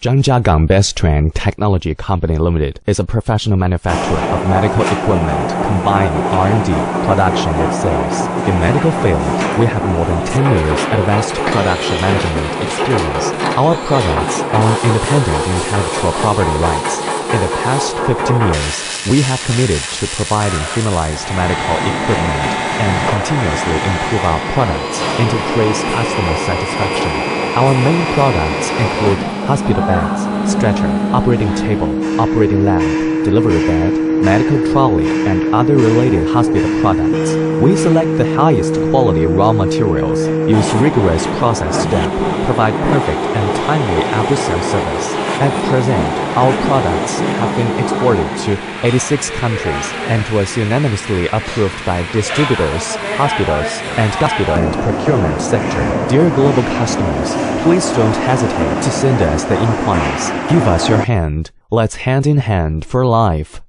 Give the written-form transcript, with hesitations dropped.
Zhangjiagang Bestran Technology Company Limited is a professional manufacturer of medical equipment, combining R&D, production with sales. In medical field, we have more than 10 years advanced production management experience. Our products own independent intellectual property rights. In the past 15 years, we have committed to providing humanized medical equipment and continuously improve our products and to increase customer satisfaction. Our main products include hospital beds, stretcher, operating table, operating lamp, delivery bed, medical trolley, and other related hospital products. We select the highest quality raw materials, use rigorous process steps, provide perfect and timely after-sales service. At present, our products have been exported to 86 countries and was unanimously approved by distributors, hospitals, and procurement sector. Dear global customers, please don't hesitate to send us the inquiries. Give us your hand. Let's hand in hand for life.